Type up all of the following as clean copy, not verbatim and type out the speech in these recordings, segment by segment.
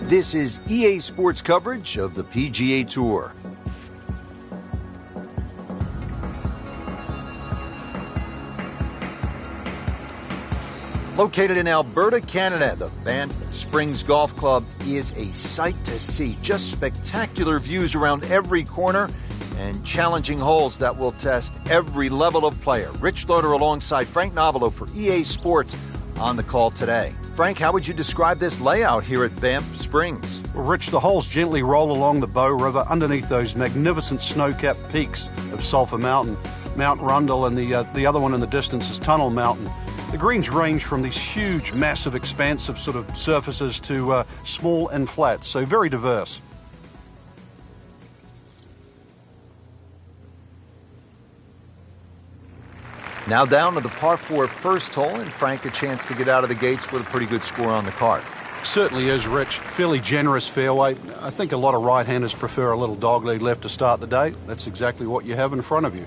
This is EA Sports coverage of the PGA Tour. Located in Alberta, Canada, the Banff Springs Golf Club is a sight to see. Just spectacular views around every corner and challenging holes that will test every level of player. Rich Loader alongside Frank Nobilo for EA Sports on the call today. Frank, how would you describe this layout here at Banff Springs? Well, Rich, the holes gently roll along the Bow River underneath those magnificent snow-capped peaks of Sulphur Mountain, Mount Rundle, and the other one in the distance is Tunnel Mountain. The greens range from these huge, massive, expansive sort of surfaces to small and flat, so very diverse. Now down to the par 4 first hole, and Frank a chance to get out of the gates with a pretty good score on the card. Certainly is, Rich. Fairly generous fairway. I think a lot of right-handers prefer a little dogleg left to start the day. That's exactly what you have in front of you.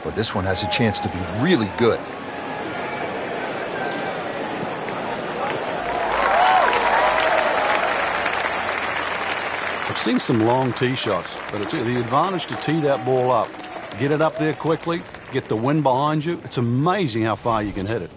But this one has a chance to be really good. I've seen some long tee shots, but it's the advantage to tee that ball up. Get it up there quickly, get the wind behind you. It's amazing how far you can hit it.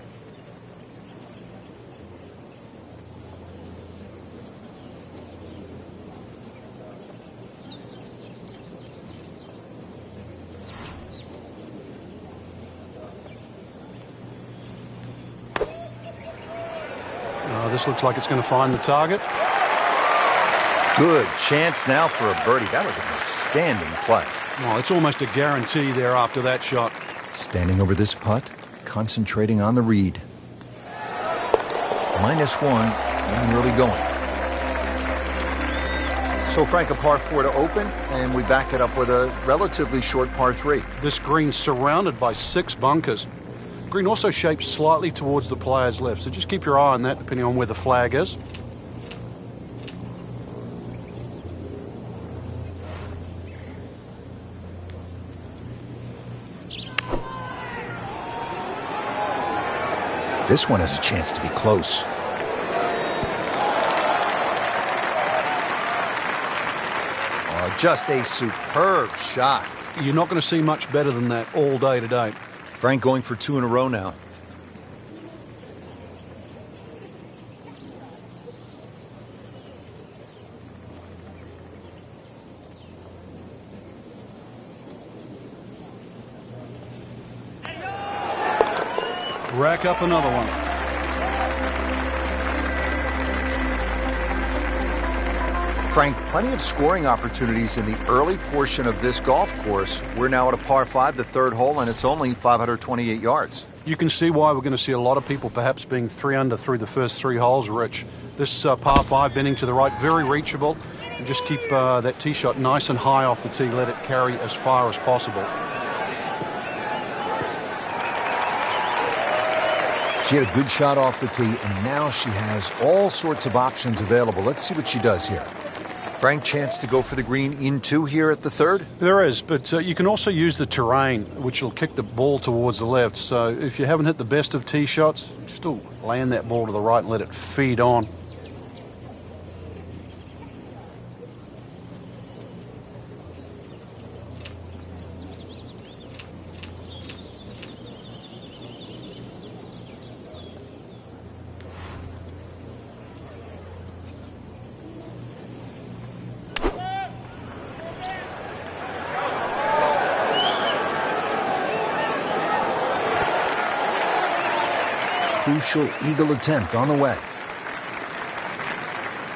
This looks like it's going to find the target. Good chance now for a birdie. That was an outstanding play. Well, it's almost a guarantee there after that shot. Standing over this putt, concentrating on the read. -1 in the early going. So, Frank, a par 4 to open, and we back it up with a relatively short par 3. This green's surrounded by 6 bunkers. Green also shaped slightly towards the player's left, so just keep your eye on that depending on where the flag is. This one has a chance to be close. Oh, just a superb shot. You're not going to see much better than that all day today. Frank going for 2 in a row now. Rack up another one. Frank, plenty of scoring opportunities in the early portion of this golf course. We're now at a par 5, the third hole, and it's only 528 yards. You can see why we're going to see a lot of people perhaps being 3 under through the first 3 holes, Rich. This par 5 bending to the right, very reachable. And just keep that tee shot nice and high off the tee. Let it carry as far as possible. She had a good shot off the tee, and now she has all sorts of options available. Let's see what she does here. Frank, chance to go for the green in 2 here at the third? There is, but you can also use the terrain, which will kick the ball towards the left. So if you haven't hit the best of tee shots, still land that ball to the right and let it feed on. Crucial eagle attempt on the way.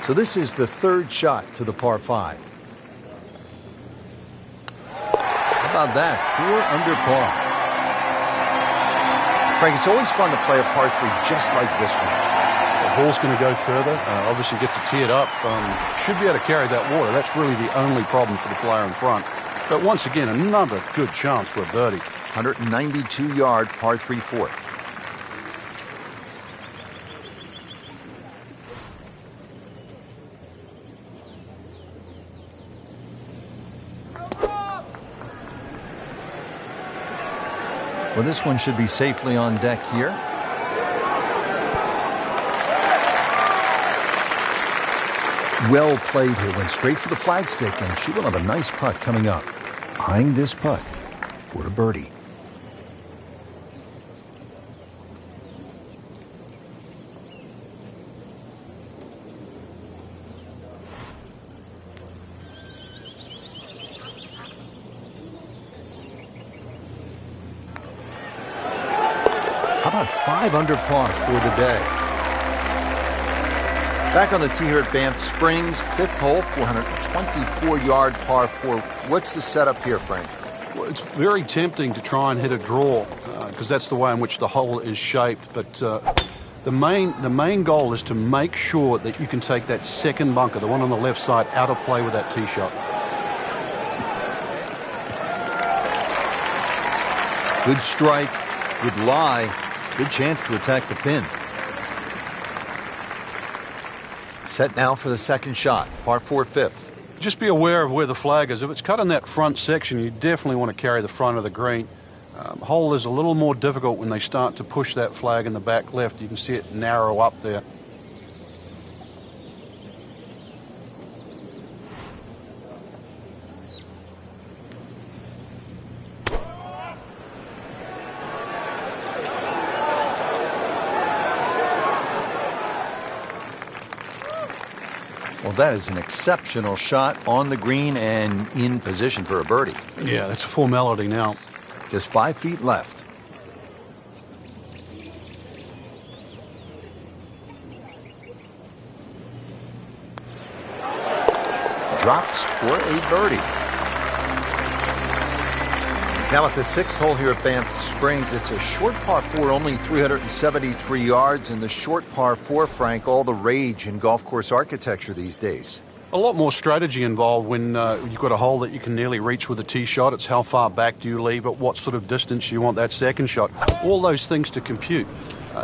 So this is the third shot to the par 5. How about that? 4 under par. Frank, it's always fun to play a par 3 just like this one. The ball's going to go further. Obviously get to tee it up. Should be able to carry that water. That's really the only problem for the player in front. But once again, another good chance for a birdie. 192-yard par 3 fourth. Well, this one should be safely on deck here. Well played here. Went straight for the flagstick, and she will have a nice putt coming up. Eyeing this putt for a birdie. How about 5 under par for the day? Back on the tee here at Banff Springs, 5th hole, 424-yard par 4. What's the setup here, Frank? Well, it's very tempting to try and hit a draw because that's the way in which the hole is shaped. But the main goal is to make sure that you can take that second bunker, the one on the left side, out of play with that tee shot. Good strike, good lie, good chance to attack the pin. Set now for the second shot, par 4 5th. Just be aware of where the flag is. If it's cut in that front section, you definitely want to carry the front of the green. Hole is a little more difficult when they start to push that flag in the back left. You can see it narrow up there. Well, that is an exceptional shot on the green and in position for a birdie. Yeah, that's a formality now. Just 5 feet left. Drops for a birdie. Now at the 6th hole here at Banff Springs, it's a short par 4, only 373 yards, and the short par 4, Frank, all the rage in golf course architecture these days. A lot more strategy involved when you've got a hole that you can nearly reach with a tee shot. It's how far back do you leave it, what sort of distance you want that second shot. All those things to compute.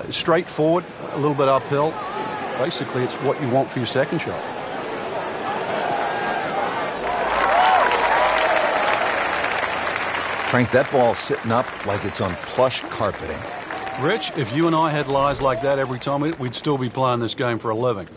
Straightforward, a little bit uphill. Basically, it's what you want for your second shot. Frank, that ball's sitting up like it's on plush carpeting. Rich, if you and I had lies like that every time, we'd still be playing this game for a living.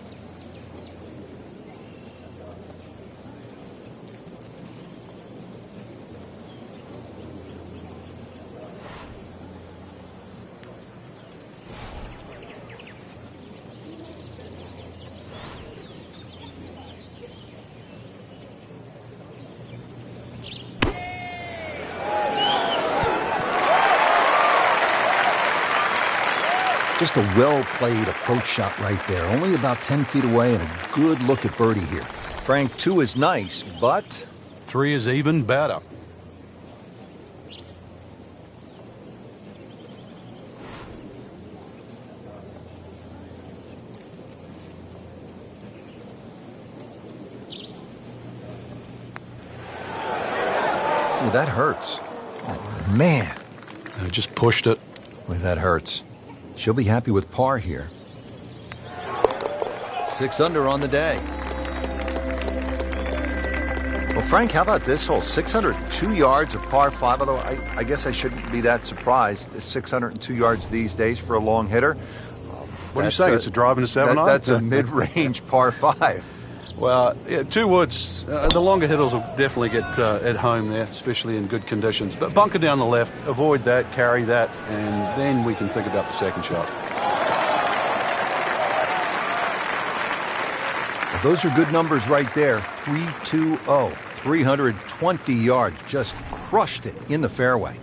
Just a well-played approach shot right there. Only about 10 feet away and a good look at birdie here. Frank, 2 is nice, but 3 is even better. Ooh, that hurts. Oh, man. I just pushed it. Boy, that hurts. She'll be happy with par here. 6 under on the day. Well, Frank, how about this hole? 602 yards of par 5, although I guess I shouldn't be that surprised. 602 yards these days for a long hitter. What do you say? It's a drive and a 7-iron? That's a mid-range par 5. Well, yeah, 2 woods. The longer hitters will definitely get at home there, especially in good conditions. But bunker down the left, avoid that, carry that, and then we can think about the second shot. Well, those are good numbers right there. 320, 320 yards. Just crushed it in the fairway.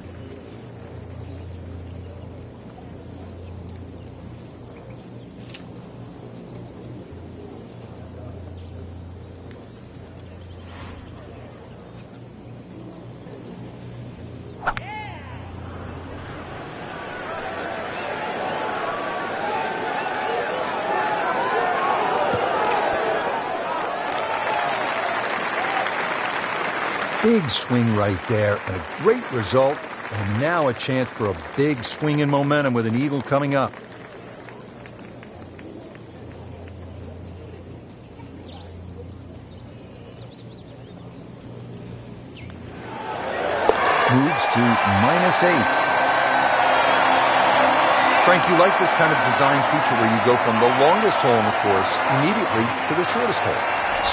Big swing right there, and a great result, and now a chance for a big swing in momentum with an eagle coming up. Moves to -8. Frank, you like this kind of design feature where you go from the longest hole in the course immediately to the shortest hole.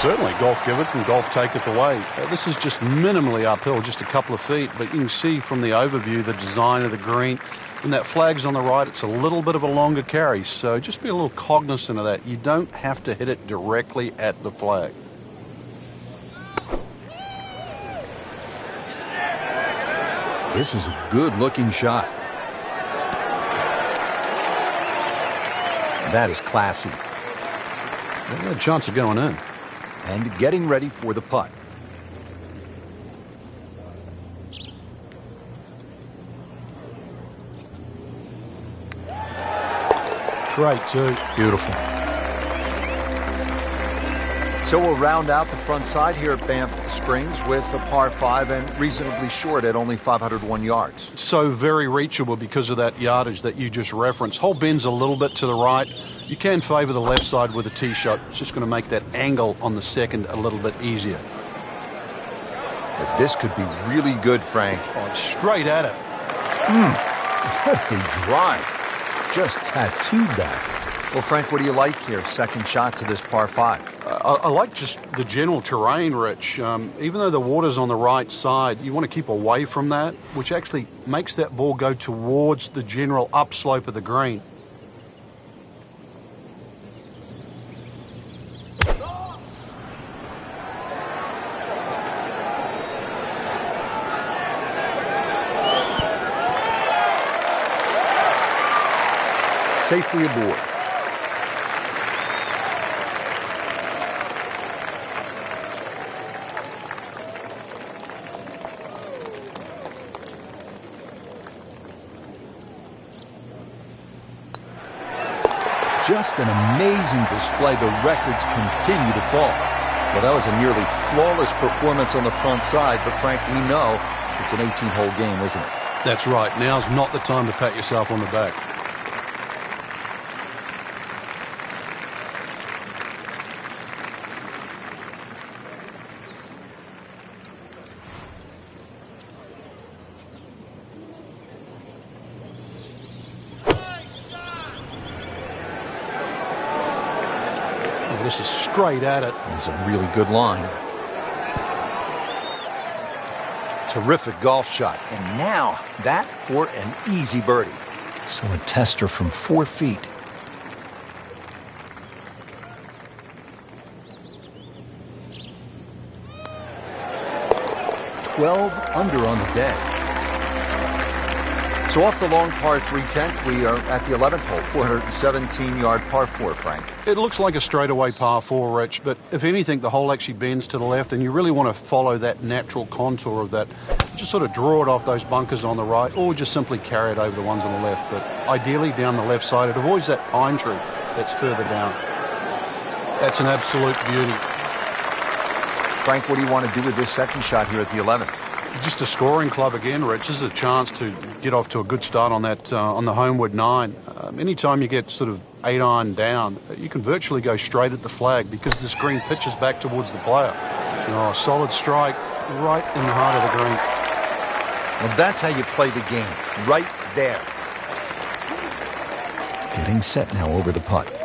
Certainly, golf giveth and golf taketh away. This is just minimally uphill, just a couple of feet, but you can see from the overview the design of the green. When that flag's on the right, it's a little bit of a longer carry, so just be a little cognizant of that. You don't have to hit it directly at the flag. This is a good-looking shot. That is classy. They got a chance of going in. And getting ready for the putt. Great, too. Beautiful. So we'll round out the front side here at Banff Springs with a par 5 and reasonably short at only 501 yards. So very reachable because of that yardage that you just referenced. Hole bends a little bit to the right. You can favour the left side with a tee shot. It's just going to make that angle on the second a little bit easier. But this could be really good, Frank. Oh, straight at it. What a drive. Just tattooed that. Well, Frank, what do you like here? Second shot to this par 5. I like just the general terrain, Rich. Even though the water's on the right side, you want to keep away from that, which actually makes that ball go towards the general upslope of the green. Safely aboard. Just an amazing display. The records continue to fall. Well, that was a nearly flawless performance on the front side, but Frank, we know it's an 18-hole game, isn't it? That's right. Now's not the time to pat yourself on the back. This is straight at it. It's a really good line. Terrific golf shot. And now that for an easy birdie. So a tester from 4 feet. 12 under on the day. So off the long par 3 10th, we are at the 11th hole, 417-yard par 4, Frank. It looks like a straightaway par 4, Rich, but if anything, the hole actually bends to the left, and you really want to follow that natural contour of that. Just sort of draw it off those bunkers on the right, or just simply carry it over the ones on the left. But ideally down the left side, it avoids that pine tree that's further down. That's an absolute beauty. Frank, what do you want to do with this second shot here at the 11th? Just a scoring club again, Rich. This is a chance to get off to a good start on that on the homeward 9. Anytime you get sort of 8-iron down, you can virtually go straight at the flag because this green pitches back towards the player. A solid strike right in the heart of the green. Well, that's how you play the game, right there. Getting set now over the putt.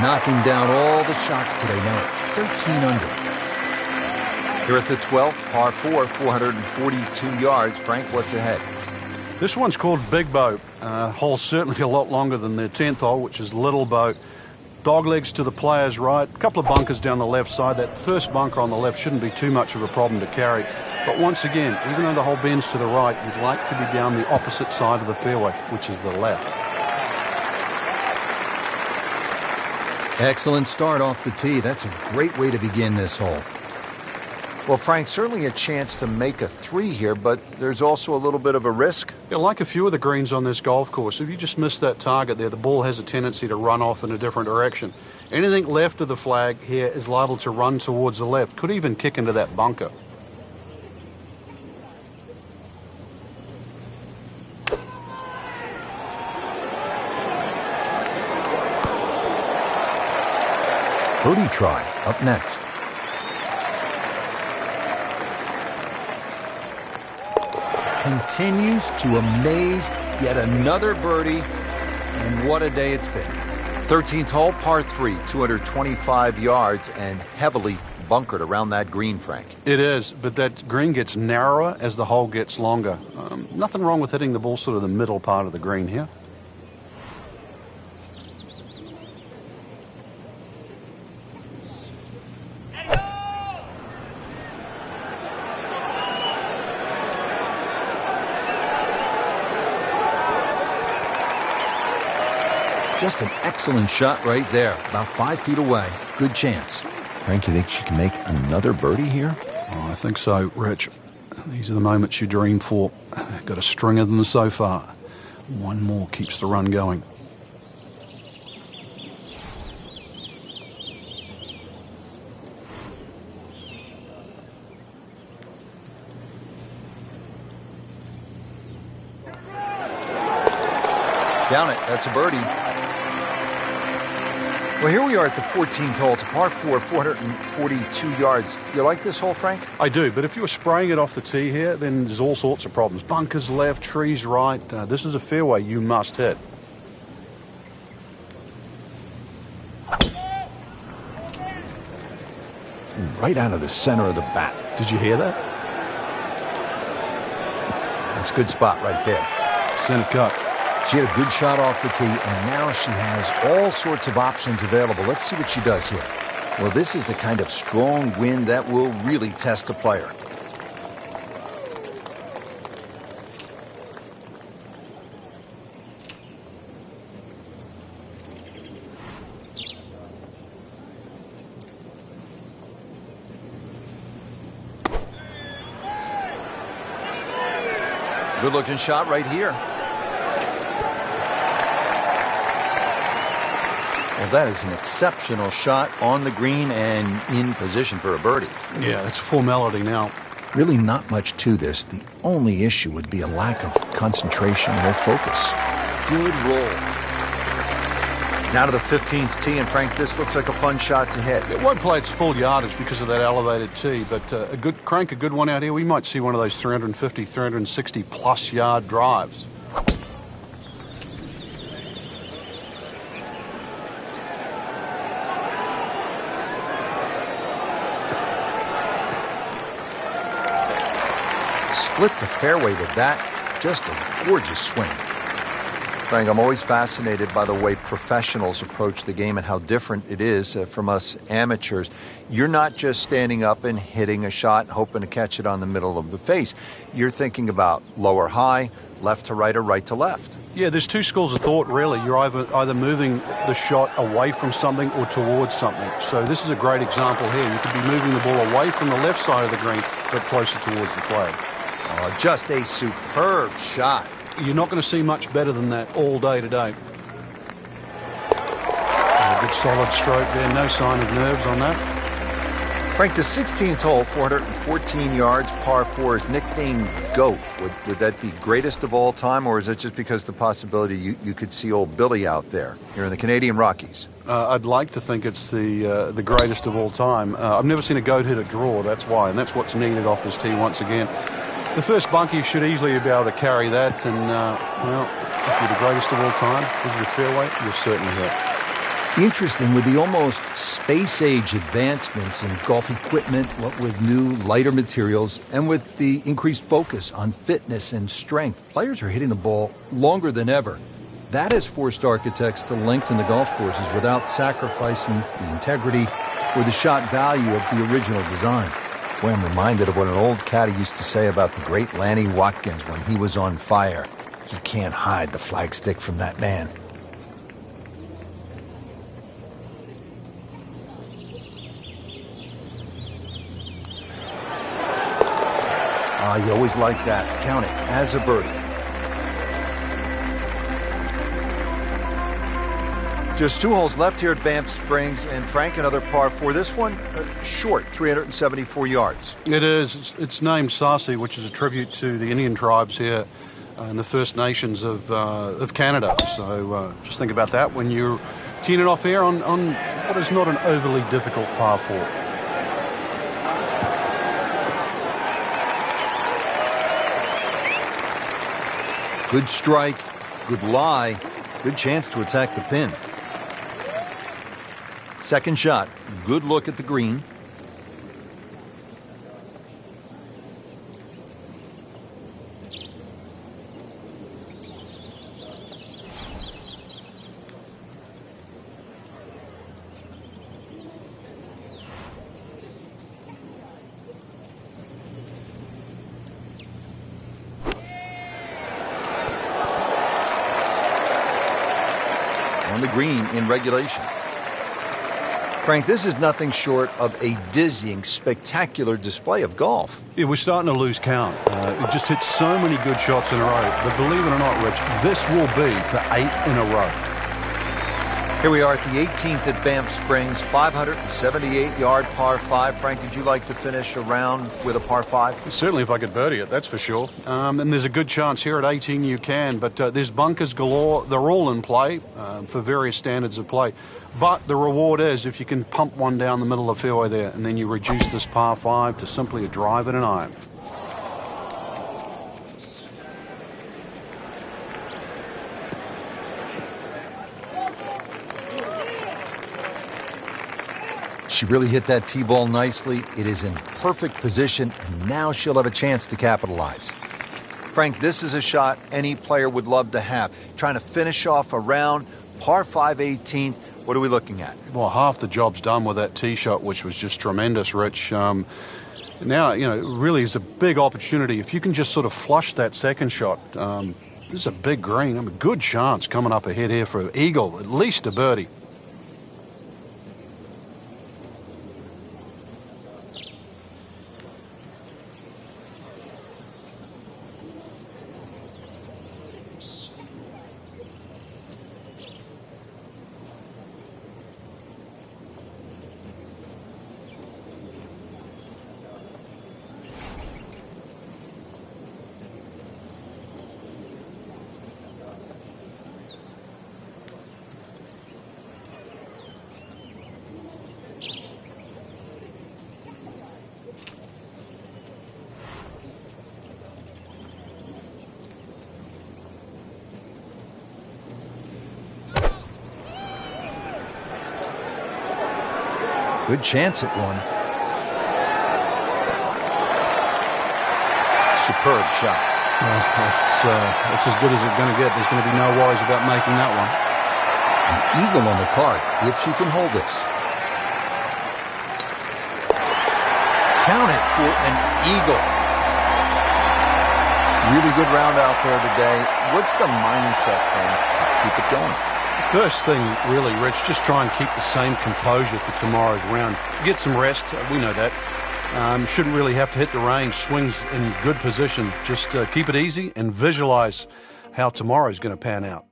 Knocking down all the shots today now, 13 under. Here at the 12th, par 4, 442 yards. Frank, what's ahead? This one's called Big Boat. Hole's certainly a lot longer than the 10th hole, which is Little Boat. Dog legs to the player's right, a couple of bunkers down the left side. That first bunker on the left shouldn't be too much of a problem to carry. But once again, even though the hole bends to the right, you'd like to be down the opposite side of the fairway, which is the left. Excellent start off the tee. That's a great way to begin this hole. Well, Frank, certainly a chance to make a 3 here, but there's also a little bit of a risk. Yeah, like a few of the greens on this golf course, if you just miss that target there, the ball has a tendency to run off in a different direction. Anything left of the flag here is liable to run towards the left, could even kick into that bunker. Birdie try up next. continues to amaze. Yet another birdie, and what a day it's been. 13th hole, par 3, 225 yards, and heavily bunkered around that green, Frank. It is, but that green gets narrower as the hole gets longer. Nothing wrong with hitting the ball sort of the middle part of the green here. Just an excellent shot right there, about 5 feet away. Good chance. Frank, you think she can make another birdie here? Oh, I think so, Rich. These are the moments you dream for. Got a string of them so far. One more keeps the run going. Down it. That's a birdie. Well, here we are at the 14th hole. It's a par 4, 442 yards. You like this hole, Frank? I do, but if you were spraying it off the tee here, then there's all sorts of problems. Bunkers left, trees right. This is a fairway you must hit. Right out of the center of the bat. Did you hear that? That's a good spot right there. Center cut. She had a good shot off the tee, and now she has all sorts of options available. Let's see what she does here. Well, this is the kind of strong wind that will really test a player. Good-looking shot right here. Well, that is an exceptional shot on the green and in position for a birdie. Yeah, it's a formality now. Really not much to this. The only issue would be a lack of concentration or focus. Good roll. Now to the 15th tee, and Frank, this looks like a fun shot to hit. It won't play its full yardage because of that elevated tee, but a good one out here. We might see one of those 350, 360 plus yard drives. Split the fairway with that. Just a gorgeous swing. Frank, I'm always fascinated by the way professionals approach the game and how different it is from us amateurs. You're not just standing up and hitting a shot, hoping to catch it on the middle of the face. You're thinking about lower high, left to right, or right to left. Yeah, there's two schools of thought, really. You're either moving the shot away from something or towards something. So this is a great example here. You could be moving the ball away from the left side of the green, but closer towards the flag. Oh, just a superb shot. You're not going to see much better than that all day today. A good solid stroke there. No sign of nerves on that. Frank, the 16th hole, 414 yards, par 4, is nicknamed GOAT. Would that be greatest of all time, or is it just because the possibility you could see old Billy out there here in the Canadian Rockies? I'd like to think it's the greatest of all time. I've never seen a GOAT hit a draw, that's why, and that's what's needed off this tee once again. The first bunkie should easily be able to carry that, and, well, if you're the greatest of all time, this is a fairway, you're certainly hit. Interesting, with the almost space-age advancements in golf equipment, what with new, lighter materials, and with the increased focus on fitness and strength, players are hitting the ball longer than ever. That has forced architects to lengthen the golf courses without sacrificing the integrity or the shot value of the original design. Boy, I'm reminded of what an old caddy used to say about the great Lanny Watkins when he was on fire. You can't hide the flagstick from that man. You always like that. Count it as a birdie. Just 2 holes left here at Banff Springs, and Frank, another par 4. This one, short, 374 yards. It is. It's named Sarsi, which is a tribute to the Indian tribes here and the First Nations of Canada. So just think about that when you're teeing it off here on what is not an overly difficult par 4. Good strike, good lie, good chance to attack the pin. Second shot, good look at the green. On the green in regulation. Frank, this is nothing short of a dizzying, spectacular display of golf. Yeah, we're starting to lose count. It just hit so many good shots in a row. But believe it or not, Rich, this will be for 8 in a row. Here we are at the 18th at Banff Springs, 578-yard par 5. Frank, did you like to finish a round with a par 5? Certainly if I could birdie it, that's for sure. And there's a good chance here at 18 you can, but there's bunkers galore. They're all in play for various standards of play. But the reward is if you can pump one down the middle of the fairway there, and then you reduce this par 5 to simply a drive and an iron. She really hit that tee ball nicely. It is in perfect position, and now she'll have a chance to capitalize. Frank, this is a shot any player would love to have. Trying to finish off a round, par 5 18th. What are we looking at? Well, half the job's done with that tee shot, which was just tremendous, Rich. Now, it really is a big opportunity. If you can just sort of flush that second shot, this is a big green. A good chance coming up ahead here for eagle, at least a birdie. Good chance at one. Superb shot. It's as good as it's going to get. There's going to be no worries about making that one. An eagle on the card, if she can hold this. Count it for an eagle. Really good round out there today. What's the mindset then to keep it going? First thing, really, Rich, just try and keep the same composure for tomorrow's round. Get some rest. We know that. Shouldn't really have to hit the range. Swings in good position. Just keep it easy and visualize how tomorrow's going to pan out.